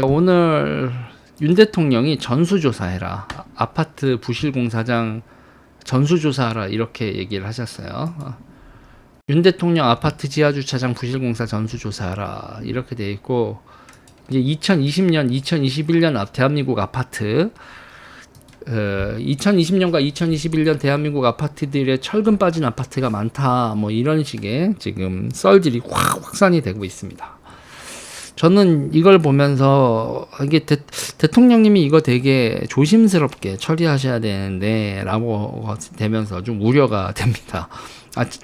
오늘 윤 대통령이 전수조사해라, 아파트 부실공사장 전수조사하라 이렇게 얘기를 하셨어요. 윤 대통령 아파트 지하주차장 부실공사 전수조사하라 이렇게 돼 있고, 이제 2020년, 2021년 대한민국 아파트 2020년과 2021년 대한민국 아파트들의 철근 빠진 아파트가 많다, 뭐 이런 식의 지금 썰들이 확산이 되고 있습니다. 저는 이걸 보면서 이게 대통령님이 이거 되게 조심스럽게 처리하셔야 되는데 라고 되면서 좀 우려가 됩니다.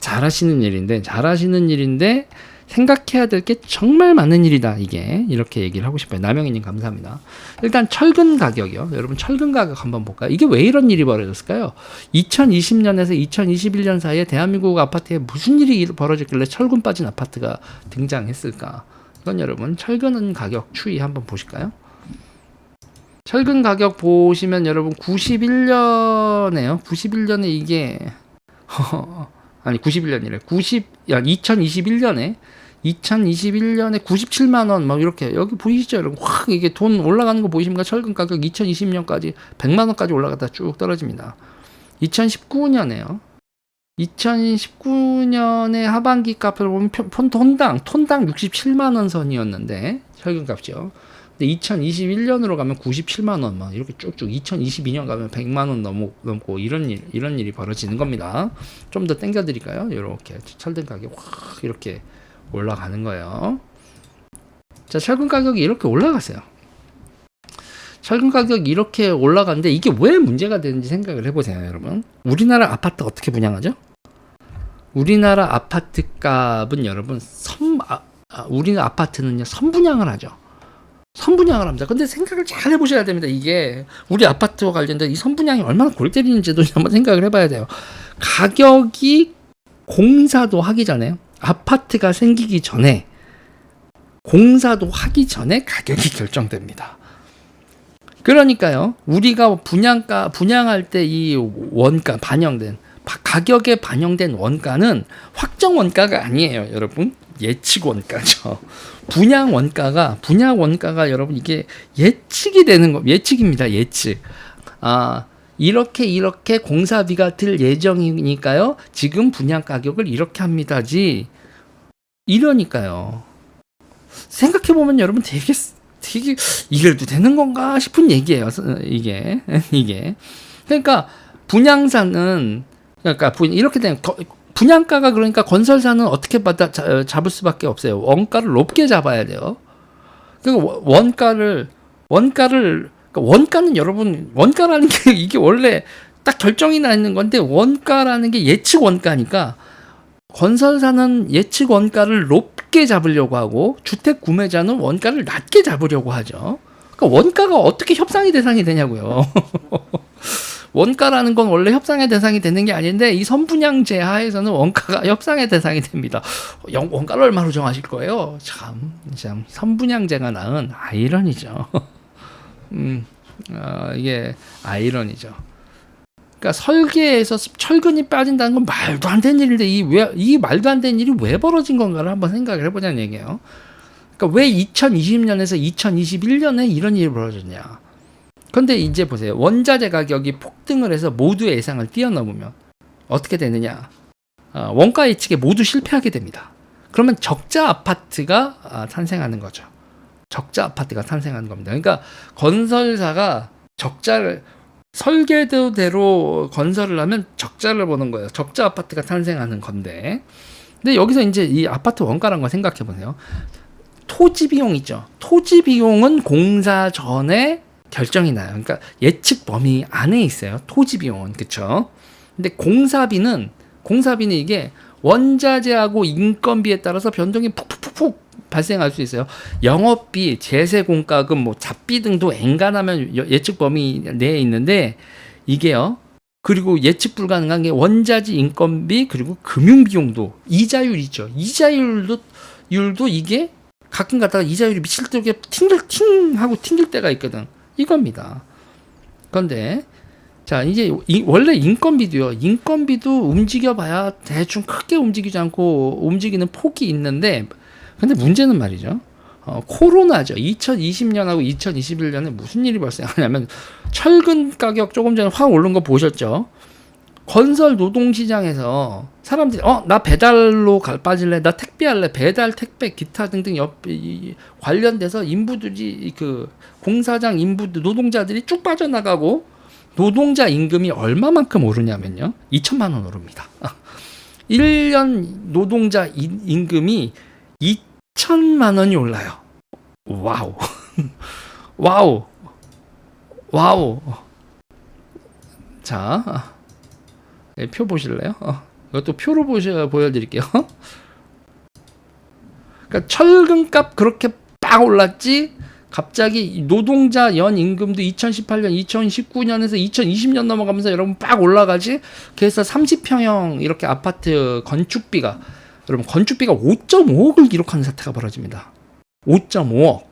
잘하시는 일인데 생각해야 될 게 정말 많은 일이다, 이게. 이렇게 얘기를 하고 싶어요. 남영희님 감사합니다. 일단 철근 가격이요. 여러분 철근 가격 한번 볼까요? 이게 왜 이런 일이 벌어졌을까요? 2020년에서 2021년 사이에 대한민국 아파트에 무슨 일이 벌어졌길래 철근 빠진 아파트가 등장했을까? 이건 여러분 철근 가격 추이 한번 보실까요? 철근 가격 보시면 여러분 91년에요. 91년에 이게 아니 91년이래. 2021년에 97만 원 막 이렇게 여기 보이시죠, 여러분? 확 이게 돈 올라가는 거 보이십니까? 철근 가격 2020년까지 100만 원까지 올라갔다 쭉 떨어집니다. 2019년에요. 2019년에 하반기 값을 보면 톤당 67만 원 선이었는데 철근 값이요. 근데 2021년으로 가면 97만 원 막 이렇게 쭉쭉 2022년 가면 100만 원 넘고 이런 일이 벌어지는 겁니다. 좀 더 당겨 드릴까요? 이렇게 철근 가격 확 이렇게 올라가는 거예요. 자, 철근 가격이 이렇게 올라갔어요. 철근 가격이 이렇게 올라가는데 이게 왜 문제가 되는지 생각을 해보세요, 여러분. 우리나라 아파트 어떻게 분양하죠? 우리나라 아파트 값은 여러분 우리나라 아파트는요 선분양을 하죠. 선분양을 합니다. 근데 생각을 잘 해보셔야 됩니다. 이게 우리 아파트와 관련된 이 선분양이 얼마나 골 때리는지도 한번 생각을 해봐야 돼요. 가격이 공사도 하기 전에, 아파트가 생기기 전에, 공사도 하기 전에 가격이 결정됩니다. 그러니까요, 우리가 분양할 때 이 원가 가격에 반영된 원가는 확정 원가가 아니에요, 여러분. 예측 원가죠. 분양 원가가 여러분 이게 예측이 되는 거, 예측입니다. 예측. 이렇게 공사비가 들 예정이니까요, 지금 분양 가격을 이렇게 합니다지. 이러니까요. 생각해 보면 여러분 되게 이래도 되는 건가 싶은 얘기예요. 이게. 그러니까 분양사는 이렇게 되면 분양가가, 그러니까 건설사는 어떻게 잡을 수밖에 없어요. 원가를 높게 잡아야 돼요. 그리고 원가는 여러분, 원가라는 게 이게 원래 딱 결정이 나 있는 건데, 원가라는 게 예측 원가니까 건설사는 예측 원가를 높게 잡으려고 하고 주택 구매자는 원가를 낮게 잡으려고 하죠. 그러니까 원가가 어떻게 협상의 대상이 되냐고요. 원가라는 건 원래 협상의 대상이 되는 게 아닌데, 이 선분양제 하에서는 원가가 협상의 대상이 됩니다. 원가를 얼마로 정하실 거예요? 참 선분양제가 낳은 아이러니죠. 이게 아이러니죠. 그러니까 설계에서 철근이 빠진다는 건 말도 안 되는 일인데, 이 말도 안 되는 일이 왜 벌어진 건가를 한번 생각을 해보자는 얘기예요. 그러니까 왜 2020년에서 2021년에 이런 일이 벌어졌냐? 근데 이제 보세요. 원자재 가격이 폭등을 해서 모두의 예상을 뛰어넘으면 어떻게 되느냐? 원가 예측에 모두 실패하게 됩니다. 그러면 적자 아파트가 탄생하는 거죠. 적자 아파트가 탄생하는 겁니다. 그러니까 건설사가 설계대로 건설을 하면 적자를 보는 거예요. 적자 아파트가 탄생하는 건데. 근데 여기서 이제 이 아파트 원가라는 거 생각해 보세요. 토지 비용 있죠. 토지 비용은 공사 전에 결정이 나요. 그러니까 예측 범위 안에 있어요. 토지 비용은. 그렇죠? 근데 공사비는 이게 원자재하고 인건비에 따라서 변동이 푹 발생할 수 있어요. 영업비, 제세 공과금, 뭐 잡비 등도 엔간하면 예측 범위 내에 있는데, 이게요. 그리고 예측 불가능한 게 원자재, 인건비, 그리고 금융 비용도, 이자율 있죠. 이자율도 이게 가끔 가다가 이자율이 미칠 때 튕하고 튕길 때가 있거든. 이겁니다. 그런데 자, 이제 원래 인건비도 움직여봐야 대충 크게 움직이지 않고 움직이는 폭이 있는데, 근데 문제는 말이죠. 코로나죠. 2020년하고 2021년에 무슨 일이 발생하냐면 철근 가격 조금 전에 확 오른 거 보셨죠? 건설 노동시장에서 사람들이 나 배달로 빠질래, 나 택배할래, 배달, 택배, 기타 등등 관련돼서 인부들이 그 공사장 인부들 노동자들이 쭉 빠져나가고 노동자 임금이 얼마만큼 오르냐면요, 2천만 원 오릅니다. 1년 노동자 임금이 2천만 원이 올라요. 와우. 와우. 와우. 자, 표 보실래요? 이것도 표로 보여드릴게요. 그러니까 철근값 그렇게 빡 올랐지, 갑자기 노동자 연 임금도 2018년, 2019년에서 2020년 넘어가면서 여러분 빡 올라가지. 그래서 30평형 이렇게 아파트 건축비가, 여러분 건축비가 5.5억을 기록하는 사태가 벌어집니다. 5.5억.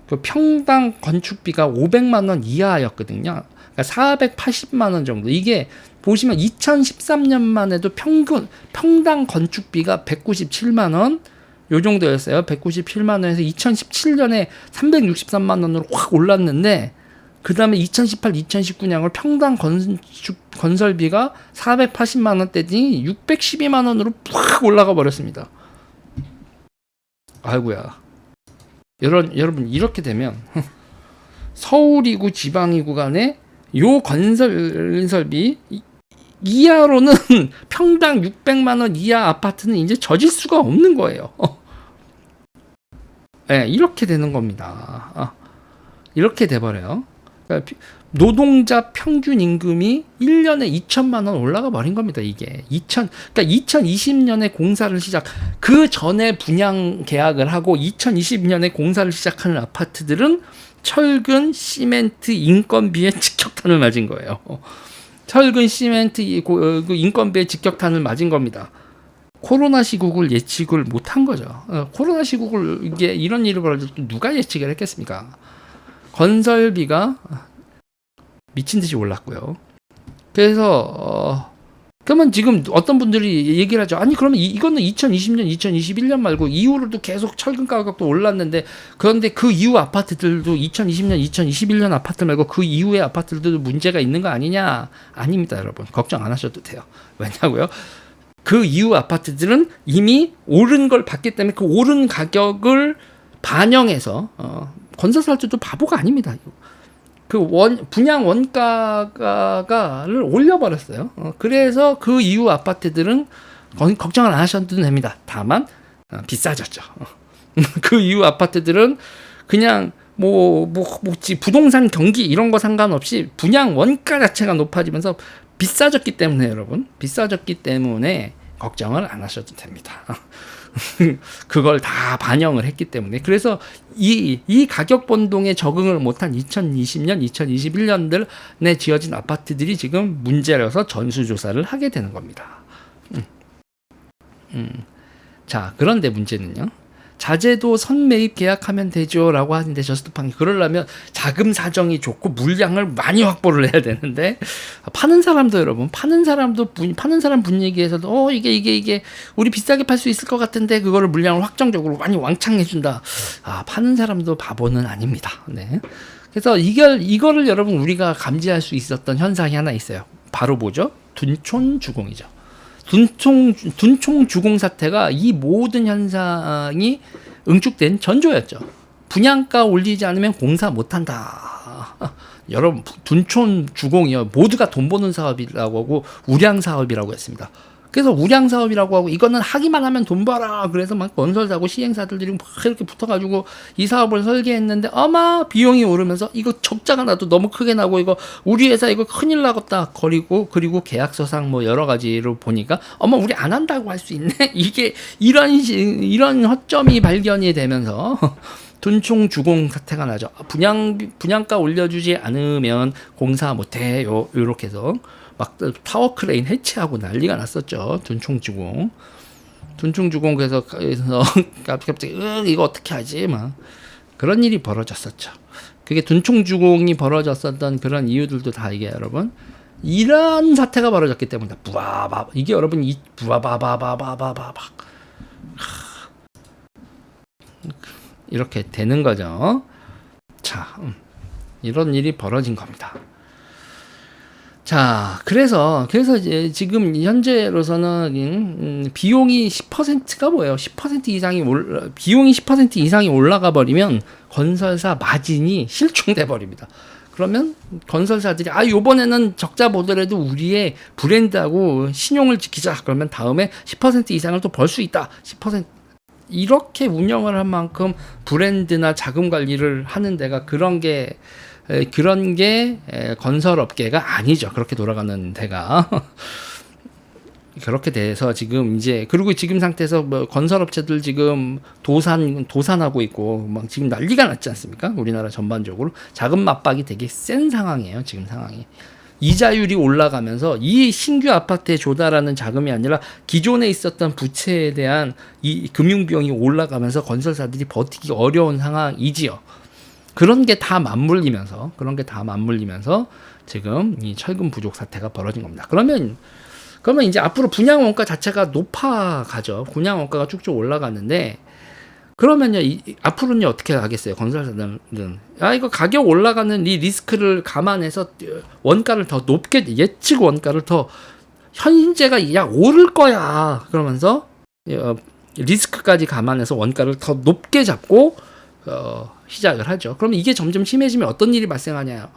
그 평당 건축비가 500만 원 이하였거든요. 그러니까 480만 원 정도. 이게 보시면 2013년만 해도 평당 건축비가 197만 원 요 정도였어요. 197만 원에서 2017년에 363만 원으로 확 올랐는데, 그 다음에 2018, 2019년을 평당 건설비가 480만 원대니 612만 원으로 확 올라가 버렸습니다. 아이고야. 여러분 이렇게 되면 서울이고 지방이고 간에 요 건설비 이하로는 평당 600만 원 이하 아파트는 이제 젖을 수가 없는 거예요. 네, 이렇게 되는 겁니다. 이렇게 돼버려요. 그러니까 노동자 평균 임금이 1년에 2천만 원 올라가 버린 겁니다. 이게 그러니까 2020년에 공사를 그 전에 분양 계약을 하고 2020년에 공사를 시작하는 아파트들은 철근, 시멘트, 인건비에 직격탄을 맞은 거예요. 철근, 시멘트, 인건비에 직격탄을 맞은 겁니다. 코로나 시국을 예측을 못한 거죠. 코로나 시국을 이게 이런 일이 벌어질 때 누가 예측을 했겠습니까? 건설비가 미친 듯이 올랐고요. 그래서 그러면 지금 어떤 분들이 얘기를 하죠. 아니 그러면 이거는 2020년, 2021년 말고 이후로도 계속 철근 가격도 올랐는데, 그런데 그 이후 아파트들도 2020년, 2021년 아파트 말고 그 이후의 아파트들도 문제가 있는 거 아니냐? 아닙니다, 여러분. 걱정 안 하셔도 돼요. 왜냐고요? 그 이후 아파트들은 이미 오른 걸 봤기 때문에 그 오른 가격을 반영해서 건설사들도 바보가 아닙니다. 그 분양 원가를 올려버렸어요. 그래서 그 이후 아파트들은 걱정을 안 하셔도 됩니다. 다만 비싸졌죠. 그 이후 아파트들은 그냥 부동산 경기 이런 거 상관없이 분양 원가 자체가 높아지면서 비싸졌기 때문에, 여러분, 비싸졌기 때문에 걱정을 안 하셔도 됩니다. 그걸 다 반영을 했기 때문에. 그래서 이 가격 변동에 적응을 못한 2020년, 2021년들에 지어진 아파트들이 지금 문제라서 전수조사를 하게 되는 겁니다. 자, 그런데 문제는요, 자재도 선매입 계약하면 되죠 라고 하는데, 저스트팡이 그러려면 자금 사정이 좋고 물량을 많이 확보를 해야 되는데, 파는 사람도, 여러분, 파는 사람 분위기에서도 이게 우리 비싸게 팔 수 있을 것 같은데 그거를 물량을 확정적으로 많이 왕창 해준다. 파는 사람도 바보는 아닙니다. 네. 그래서 이거를 여러분 우리가 감지할 수 있었던 현상이 하나 있어요. 바로 뭐죠? 둔촌주공이죠. 둔총 주공 사태가 이 모든 현상이 응축된 전조였죠. 분양가 올리지 않으면 공사 못한다. 여러분, 둔촌 주공이요, 모두가 돈 버는 사업이라고 하고 우량 사업이라고 했습니다. 그래서 우량 사업이라고 하고 이거는 하기만 하면 돈 벌어. 그래서 막 건설사고 시행사들이 막 이렇게 붙어가지고 이 사업을 설계했는데 아마 비용이 오르면서 이거 적자가 나도 너무 크게 나고 이거 우리 회사 이거 큰일 나겠다. 그리고 계약서상 뭐 여러 가지로 보니까 우리 안 한다고 할 수 있네. 이게 이런 허점이 발견이 되면서 둔총 주공 사태가 나죠. 분양가 올려주지 않으면 공사 못해. 요렇게 해서 막 타워 크레인 해체하고 난리가 났었죠. 둔총주공. 그래서 갑자기 이거 어떻게 하지? 막 그런 일이 벌어졌었죠. 그게 둔총주공이 벌어졌었던 그런 이유들도 다 이게, 여러분, 이런 사태가 벌어졌기 때문에 이게 여러분 이렇게 되는 거죠. 자, 이런 일이 벌어진 겁니다. 자, 그래서 이제 지금 현재로서는 비용이 10%가 뭐예요? 10% 이상이 비용이 10% 이상이 올라가 버리면 건설사 마진이 실종돼 버립니다. 그러면 건설사들이 요번에는 적자 보더라도 우리의 브랜드하고 신용을 지키자. 그러면 다음에 10% 이상을 또 벌 수 있다. 10% 이렇게 운영을 한 만큼 브랜드나 자금 관리를 하는 데가 그런 게 건설업계가 아니죠. 그렇게 돌아가는 데가. 그렇게 돼서 지금 이제, 그리고 지금 상태에서 뭐 건설업체들 지금 도산하고 있고 막 지금 난리가 났지 않습니까? 우리나라 전반적으로 자금 압박이 되게 센 상황이에요. 지금 상황이. 이자율이 올라가면서 이 신규 아파트에 조달하는 자금이 아니라 기존에 있었던 부채에 대한 이 금융비용이 올라가면서 건설사들이 버티기 어려운 상황이지요. 그런 게 다 맞물리면서 지금 이 철근 부족 사태가 벌어진 겁니다. 그러면 이제 앞으로 분양 원가 자체가 높아가죠. 분양 원가가 쭉쭉 올라가는데, 그러면요, 앞으로는 어떻게 하겠어요? 건설사들은. 이거 가격 올라가는 이 리스크를 감안해서 원가를 더 높게, 예측 원가를 더, 현재가 오를 거야. 그러면서, 리스크까지 감안해서 원가를 더 높게 잡고, 시작을 하죠. 그러면 이게 점점 심해지면 어떤 일이 발생하냐?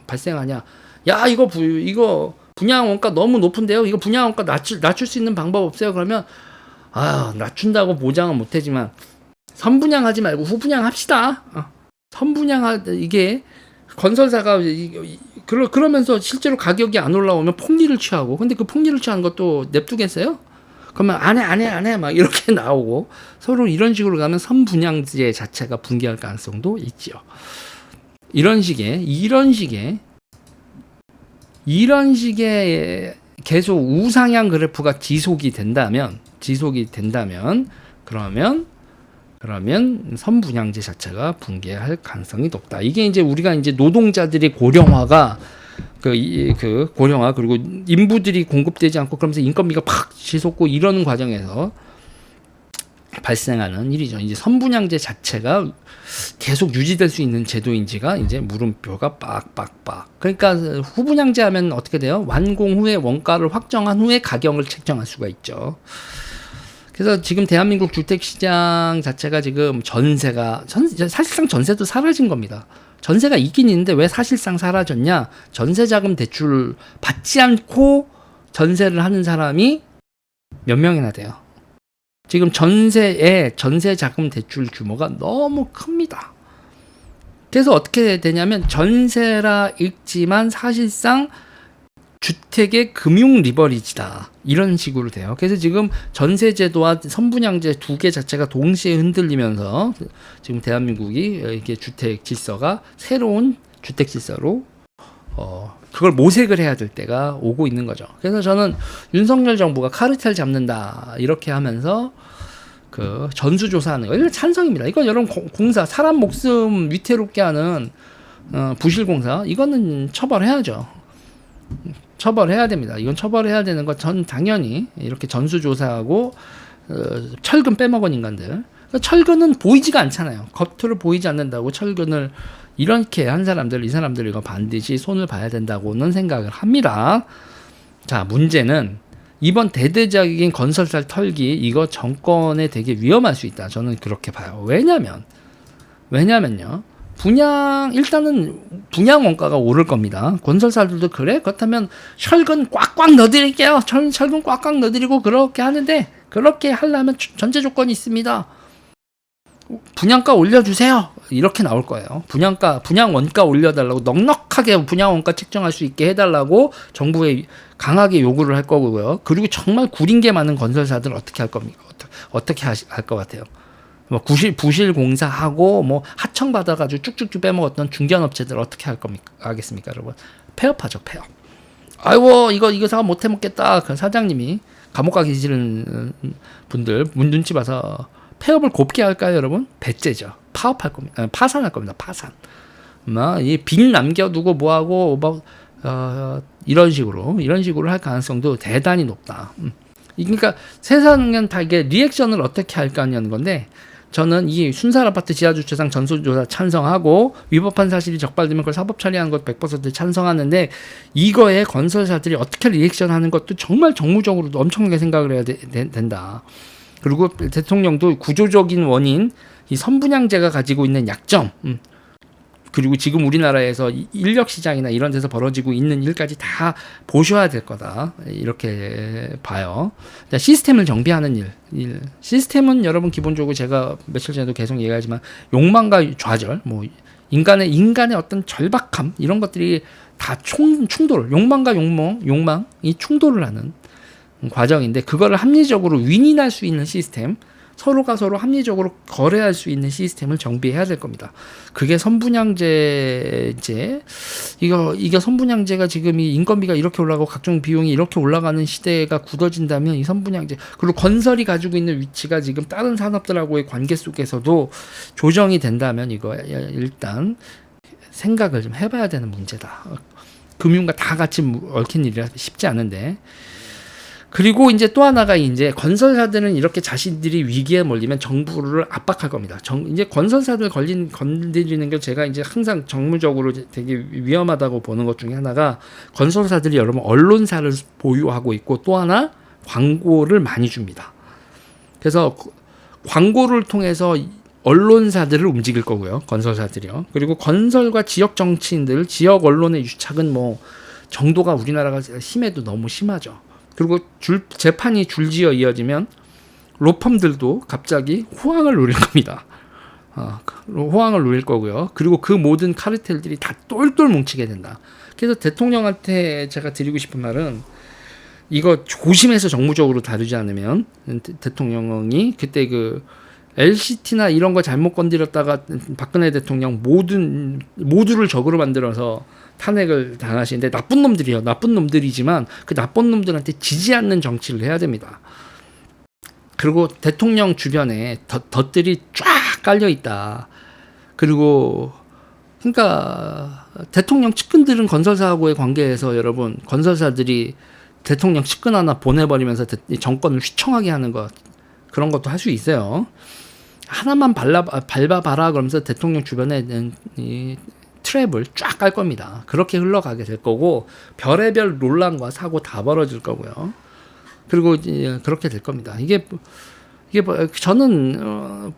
이거 분양 원가 너무 높은데요. 이거 분양 원가 낮출 수 있는 방법 없어요. 그러면 낮춘다고 보장은 못하지만 선분양하지 말고 후분양합시다. 이게 건설사가 그러면서 실제로 가격이 안 올라오면 폭리를 취하고, 근데 그 폭리를 취하는 것도 냅두겠어요? 그러면 안 해 막 이렇게 나오고, 서로 이런 식으로 가면 선분양제 자체가 붕괴할 가능성도 있죠. 이런 식의 계속 우상향 그래프가 지속이 된다면 그러면 선분양제 자체가 붕괴할 가능성이 높다. 이게 이제 우리가 이제 노동자들의 고령화가 고령화, 그리고 인부들이 공급되지 않고 그러면서 인건비가 팍 치솟고 이러는 과정에서 발생하는 일이죠. 이제 선분양제 자체가 계속 유지될 수 있는 제도인지가 이제 물음표가 빡빡빡. 그러니까 후분양제 하면 어떻게 돼요? 완공 후에 원가를 확정한 후에 가격을 책정할 수가 있죠. 그래서 지금 대한민국 주택시장 자체가 지금 사실상 전세도 사라진 겁니다. 전세가 있긴 있는데 왜 사실상 사라졌냐? 전세자금 대출 받지 않고 전세를 하는 사람이 몇 명이나 돼요. 지금 전세자금 대출 규모가 너무 큽니다. 그래서 어떻게 되냐면 전세라 읽지만 사실상 주택의 금융 리버리지다. 이런 식으로 돼요. 그래서 지금 전세제도와 선분양제 두 개 자체가 동시에 흔들리면서 지금 대한민국이 이게 주택 질서가 새로운 주택 질서로 그걸 모색을 해야 될 때가 오고 있는 거죠. 그래서 저는 윤석열 정부가 카르텔 잡는다 이렇게 하면서 그 전수조사하는 거, 이거 찬성입니다. 이건 여러분 공사, 사람 목숨 위태롭게 하는 부실공사, 이거는 처벌해야죠. 처벌해야 됩니다. 이건 처벌해야 되는 거 전 당연히 이렇게 전수조사하고 철근 빼먹은 인간들. 철근은 보이지가 않잖아요. 겉으로 보이지 않는다고 철근을 이렇게 한 사람들, 이 사람들 이거 반드시 손을 봐야 된다고는 생각을 합니다. 자, 문제는 이번 대대적인 건설사 털기, 이거 정권에 되게 위험할 수 있다. 저는 그렇게 봐요. 왜냐면요. 일단은 분양 원가가 오를 겁니다. 건설사들도 그래? 그렇다면 철근 꽉꽉 넣어드릴게요. 철근 꽉꽉 넣어드리고 그렇게 하는데, 그렇게 하려면 전제 조건이 있습니다. 분양가 올려주세요. 이렇게 나올 거예요. 분양 원가 올려달라고, 넉넉하게 분양 원가 책정할 수 있게 해달라고 정부에 강하게 요구를 할 거고요. 그리고 정말 구린 게 많은 건설사들 어떻게 할 겁니까? 어떻게 할 것 같아요? 뭐 부실 공사하고 뭐 하청 받아가지고 쭉쭉쭉 빼먹었던 중견업체들 어떻게 하겠습니까, 여러분? 폐업하죠, 폐업. 아이고 이거 사업 못 해먹겠다. 그 사장님이 감옥 가기 싫은 분들 눈치 봐서 폐업을 곱게 할까요, 여러분? 배째죠. 파업할 겁니다. 파산할 겁니다. 파산. 이 빚 남겨두고 뭐하고 이런 식으로 할 가능성도 대단히 높다. 그러니까 세상은 다 이게 리액션을 어떻게 할까 하는 건데, 저는 이 순살 아파트 지하주차장 전수조사 찬성하고 위법한 사실이 적발되면 그걸 사법 처리하는 것 100% 찬성하는데 이거에 건설사들이 어떻게 리액션하는 것도 정말 정무적으로도 엄청나게 생각을 해야 된다. 그리고 대통령도 구조적인 원인 이 선분양제가 가지고 있는 약점 그리고 지금 우리나라에서 인력 시장이나 이런 데서 벌어지고 있는 일까지 다 보셔야 될 거다. 이렇게 봐요. 시스템을 정비하는 일. 시스템은 여러분 기본적으로 제가 며칠 전에도 계속 얘기하지만 욕망과 좌절, 뭐 인간의 어떤 절박함 이런 것들이 다 충돌을 욕망과 욕망이 충돌을 하는 과정인데 그거를 합리적으로 윈윈할 수 있는 시스템. 서로가 서로 합리적으로 거래할 수 있는 시스템을 정비해야 될 겁니다. 그게 선분양제제 이게 선분양제가 지금 이 인건비가 이렇게 올라가고 각종 비용이 이렇게 올라가는 시대가 굳어진다면 이 선분양제 그리고 건설이 가지고 있는 위치가 지금 다른 산업들하고의 관계 속에서도 조정이 된다면 이거 일단 생각을 좀 해봐야 되는 문제다. 금융과 다 같이 얽힌 일이라 쉽지 않은데. 그리고 이제 또 하나가 이제 건설사들은 이렇게 자신들이 위기에 몰리면 정부를 압박할 겁니다. 이제 건설사들 건드리는 게 제가 이제 항상 정무적으로 되게 위험하다고 보는 것 중에 하나가 건설사들이 여러분 언론사를 보유하고 있고 또 하나 광고를 많이 줍니다. 그래서 광고를 통해서 언론사들을 움직일 거고요. 건설사들이요. 그리고 건설과 지역 정치인들, 지역 언론의 유착은 뭐 정도가 우리나라가 심해도 너무 심하죠. 그리고 재판이 줄지어 이어지면 로펌들도 갑자기 호황을 누릴 겁니다. 호황을 누릴 거고요. 그리고 그 모든 카르텔들이 다 똘똘 뭉치게 된다. 그래서 대통령한테 제가 드리고 싶은 말은 이거 조심해서 정무적으로 다루지 않으면 대통령이 그때 그 LCT나 이런 거 잘못 건드렸다가 박근혜 대통령 모두를 적으로 만들어서 탄핵을 당하시는데 나쁜 놈들이에요. 나쁜 놈들이지만 그 나쁜 놈들한테 지지 않는 정치를 해야 됩니다. 그리고 대통령 주변에 덫들이 쫙 깔려 있다. 그리고 그러니까 대통령 측근들은 건설사하고의 관계에서 여러분 건설사들이 대통령 측근 하나 보내버리면서 정권을 휘청하게 하는 것 그런 것도 할 수 있어요. 하나만 밟아봐라 그러면서 대통령 주변에 이 트랩을 쫙 깔 겁니다. 그렇게 흘러가게 될 거고 별의별 논란과 사고 다 벌어질 거고요. 그리고 그렇게 될 겁니다. 이게 저는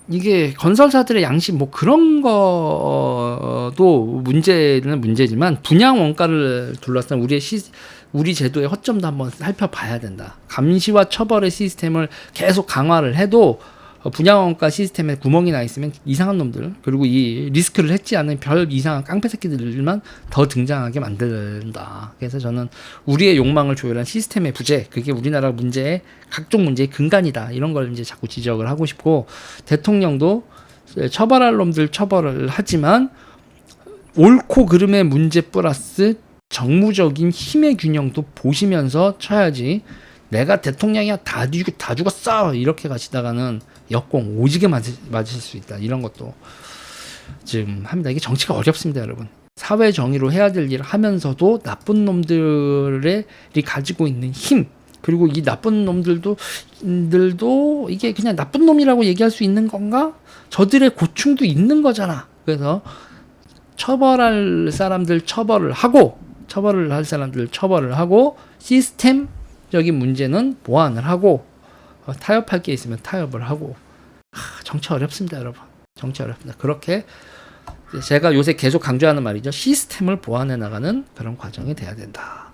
이게 건설사들의 양심 뭐 그런 거도 문제는 문제지만 분양 원가를 둘러싼 우리 제도의 허점도 한번 살펴봐야 된다. 감시와 처벌의 시스템을 계속 강화를 해도 분양원가 시스템에 구멍이 나 있으면 이상한 놈들 그리고 이 리스크를 했지 않은 별 이상한 깡패 새끼들만 더 등장하게 만든다. 그래서 저는 우리의 욕망을 조율한 시스템의 부재 그게 우리나라 문제의 각종 문제의 근간이다. 이런 걸 이제 자꾸 지적을 하고 싶고 대통령도 처벌할 놈들 처벌을 하지만 옳고 그름의 문제 플러스 정무적인 힘의 균형도 보시면서 쳐야지 내가 대통령이야 다 죽었어 이렇게 가시다가는 역공 오지게 맞으실 수 있다. 이런 것도 지금 합니다. 이게 정치가 어렵습니다, 여러분. 사회 정의로 해야 될 일을 하면서도 나쁜 놈들이 가지고 있는 힘 그리고 이 나쁜 놈들도 이게 그냥 나쁜 놈이라고 얘기할 수 있는 건가? 저들의 고충도 있는 거잖아. 그래서 처벌할 사람들 처벌을 하고 처벌을 할 사람들 처벌을 하고 시스템적인 문제는 보완을 하고 타협할 게 있으면 타협을 하고 정치 어렵습니다, 여러분. 정치 어렵습니다. 그렇게 제가 요새 계속 강조하는 말이죠. 시스템을 보완해 나가는 그런 과정이 돼야 된다.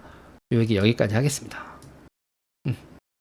여기까지 하겠습니다.